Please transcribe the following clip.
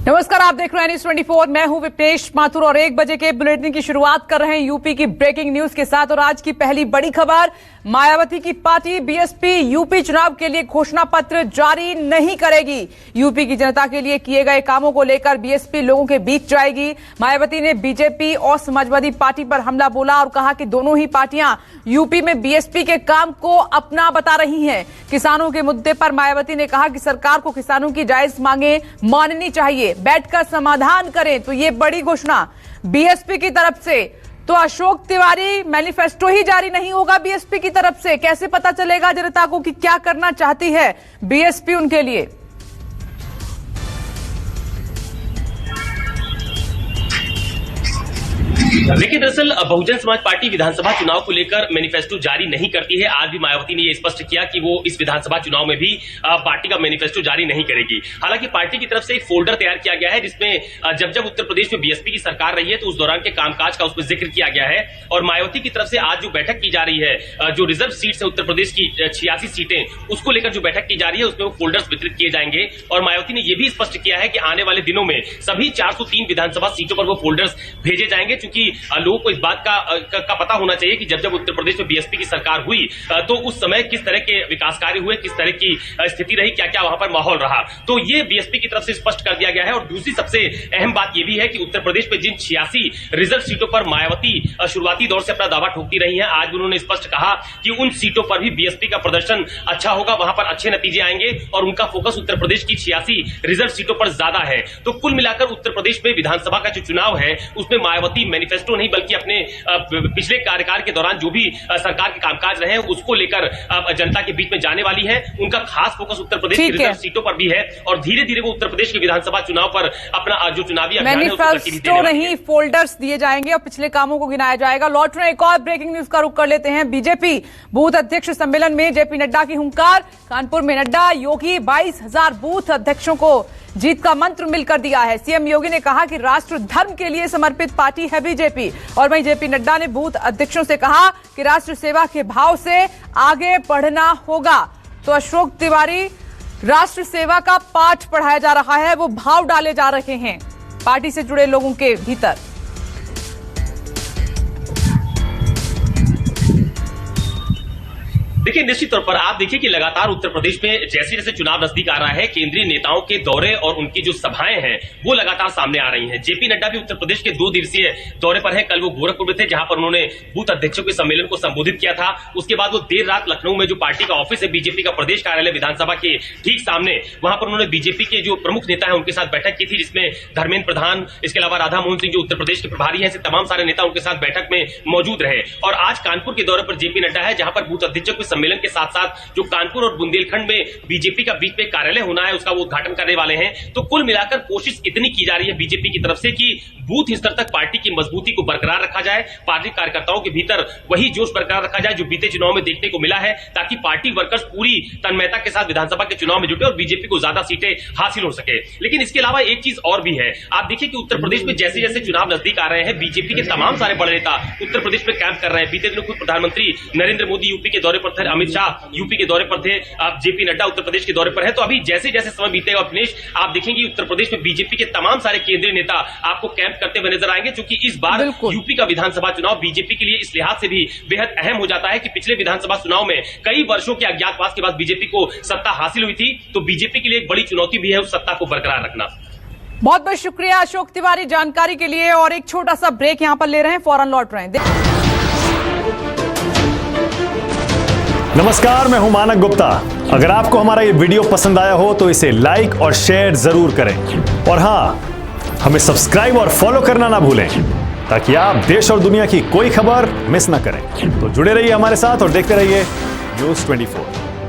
नमस्कार, आप देख रहे हैं न्यूज़ 24। मैं हूं विपनेश माथुर और 1 बजे के बुलेटिन की शुरुआत कर रहे हैं यूपी की ब्रेकिंग न्यूज के साथ। और आज की पहली बड़ी खबर, मायावती की पार्टी बीएसपी यूपी चुनाव के लिए घोषणा पत्र जारी नहीं करेगी। यूपी की जनता के लिए किए गए कामों को लेकर बीएसपी लोगों के बीच जाएगी। मायावती ने बीजेपी और समाजवादी पार्टी पर हमला बोला और कहा कि दोनों ही पार्टियां यूपी में बीएसपी के काम को अपना बता रही हैं। किसानों के मुद्दे पर मायावती ने कहा कि सरकार को किसानों की जायज मांगे माननी चाहिए, बैठकर समाधान करें। तो ये बड़ी घोषणा बीएसपी की तरफ से। तो अशोक तिवारी, मैनिफेस्टो ही जारी नहीं होगा बीएसपी की तरफ से, कैसे पता चलेगा जनता को कि क्या करना चाहती है बीएसपी उनके लिए? लेकिन दरअसल बहुजन समाज पार्टी विधानसभा चुनाव को लेकर मैनिफेस्टो जारी नहीं करती है। आज भी मायावती ने यह स्पष्ट किया कि वो इस विधानसभा चुनाव में भी पार्टी का मैनिफेस्टो जारी नहीं करेगी। हालांकि पार्टी की तरफ से एक फोल्डर तैयार किया गया है जिसमें जब जब उत्तर प्रदेश में बीएसपी की सरकार रही है तो उस दौरान के कामकाज का उसमें जिक्र किया गया है। और मायावती की तरफ से आज जो बैठक की जा रही है, जो रिजर्व सीट्स है उत्तर प्रदेश की 86 सीटें, उसको लेकर जो बैठक की जा रही है उसमें वो फोल्डर्स वितरित किए जाएंगे। और मायावती ने यह भी स्पष्ट किया है कि आने वाले दिनों में सभी 403 विधानसभा सीटों पर वो फोल्डर्स भेजे जाएंगे, क्योंकि लोगों को इस बात का पता होना चाहिए कि जब जब उत्तर प्रदेश में बीएसपी की सरकार हुई तो उस समय किस तरह के विकास कार्य हुए, किस तरह की स्थिति रही, क्या क्या वहां पर माहौल रहा। तो ये बीएसपी की तरफ से स्पष्ट कर दिया गया है। और दूसरी सबसे अहम बात यह भी है कि उत्तर प्रदेश में जिन 86 रिजर्व सीटों पर मायावती शुरुआती दौर से अपना दावा ठोकती रही है, आज उन्होंने स्पष्ट कहा कि उन सीटों पर भी बीएसपी का प्रदर्शन अच्छा होगा, वहां पर अच्छे नतीजे आएंगे और उनका फोकस उत्तर प्रदेश की 86 रिजर्व सीटों पर ज्यादा है। तो कुल मिलाकर उत्तर प्रदेश में विधानसभा का जो चुनाव है उसमें मायावती मैनिफेस्टो नहीं बल्कि अपने पिछले कार्यकाल के दौरान जो भी सरकार के कामकाज रहे हैं उसको लेकर जनता के बीच में जाने वाली है। उनका खास फोकस उत्तर प्रदेश की रिजर्व सीटों पर भी है और धीरे धीरे वो उत्तर प्रदेश के विधानसभा चुनाव पर अपना जो चुनावी अभियान है मैनिफेस्टो नहीं, फोल्डर्स दिए जाएंगे और पिछले कामों को गिनाया जाएगा। लौट रहे एक और ब्रेकिंग न्यूज का रुख कर लेते हैं। बीजेपी बूथ अध्यक्ष सम्मेलन में जेपी नड्डा की हुंकार। कानपुर में नड्डा, योगी 22,000 बूथ अध्यक्षों को जीत का मंत्र मिलकर दिया है। सीएम योगी ने कहा कि राष्ट्र धर्म के लिए समर्पित पार्टी है बीजेपी। और वहीं जेपी नड्डा ने बूथ अध्यक्षों से कहा कि राष्ट्र सेवा के भाव से आगे बढ़ना होगा। तो अशोक तिवारी, राष्ट्र सेवा का पाठ पढ़ाया जा रहा है, वो भाव डाले जा रहे हैं पार्टी से जुड़े लोगों के भीतर। देखिए, निश्चित तौर पर आप देखिए कि लगातार उत्तर प्रदेश में जैसे जैसे चुनाव नजदीक आ रहा है, केंद्रीय नेताओं के दौरे और उनकी जो सभाएं हैं वो लगातार सामने आ रही हैं। जेपी नड्डा भी उत्तर प्रदेश के 2 दिवसीय दौरे पर हैं। कल वो गोरखपुर में थे जहां पर उन्होंने बूथ अध्यक्षों के सम्मेलन को संबोधित किया था। उसके बाद वो देर रात लखनऊ में जो पार्टी का ऑफिस है बीजेपी का प्रदेश कार्यालय विधानसभा के ठीक सामने, वहां पर उन्होंने बीजेपी के जो प्रमुख नेता है उनके साथ बैठक की थी, जिसमें धर्मेंद्र प्रधान, इसके अलावा राधा मोहन सिंह जो उत्तर प्रदेश के प्रभारी है, ऐसे तमाम सारे नेता उनके साथ बैठक में मौजूद रहे। और आज कानपुर के दौरे पर जेपी नड्डा है, जहां पर बूथ अध्यक्षों के सम्मेलन के साथ साथ जो कानपुर और बुंदेलखंड में बीजेपी का बीच में कार्यालय होना है उसका वो उद्घाटन करने वाले हैं। तो कुल मिलाकर कोशिश इतनी की जा रही है बीजेपी की तरफ से कि बूथ स्तर तक पार्टी की मजबूती को बरकरार रखा जाए, पार्टी कार्यकर्ताओं के भीतर वही जोश बरकरार रखा जाए जो बीते चुनाव में देखने को मिला है, ताकि पार्टी वर्कर्स पूरी तन्मयता के साथ विधानसभा के चुनाव में जुटे और बीजेपी को ज्यादा सीटें हासिल हो सके। लेकिन इसके अलावा एक चीज और भी है। आप देखिए कि उत्तर प्रदेश में जैसे जैसे चुनाव नजदीक आ रहे हैं, बीजेपी के तमाम सारे बड़े नेता उत्तर प्रदेश में कैंप कर रहे हैं। बीते दिनों खुद प्रधानमंत्री नरेंद्र मोदी यूपी के दौरे पर थे, अमित शाह यूपी के दौरे पर थे, आप जेपी नड्डा उत्तर प्रदेश के दौरे पर है। तो अभी जैसे जैसे समय बीतेगा दिनेश, आप देखेंगे उत्तर प्रदेश में बीजेपी के तमाम सारे केंद्रीय नेता आपको कैंप करते हुए नजर आएंगे, क्योंकि इस बार यूपी का विधानसभा चुनाव बीजेपी के लिए इस लिहाज से भी बेहद अहम हो जाता है कि पिछले विधानसभा चुनाव में कई वर्षों के अज्ञातवास के बाद बीजेपी को सत्ता हासिल हुई थी। तो बीजेपी के लिए एक बड़ी चुनौती भी है उस सत्ता को बरकरार रखना। बहुत बहुत शुक्रिया अशोक तिवारी जानकारी के लिए। और एक छोटा सा ब्रेक यहां पर ले रहे हैं, फौरन लौट रहे हैं। नमस्कार, मैं हूं मानक गुप्ता। अगर आपको हमारा ये वीडियो पसंद आया हो तो इसे लाइक और शेयर जरूर करें। और हां, हमें सब्सक्राइब और फॉलो करना ना भूलें ताकि आप देश और दुनिया की कोई खबर मिस ना करें। तो जुड़े रहिए हमारे साथ और देखते रहिए न्यूज़ 24।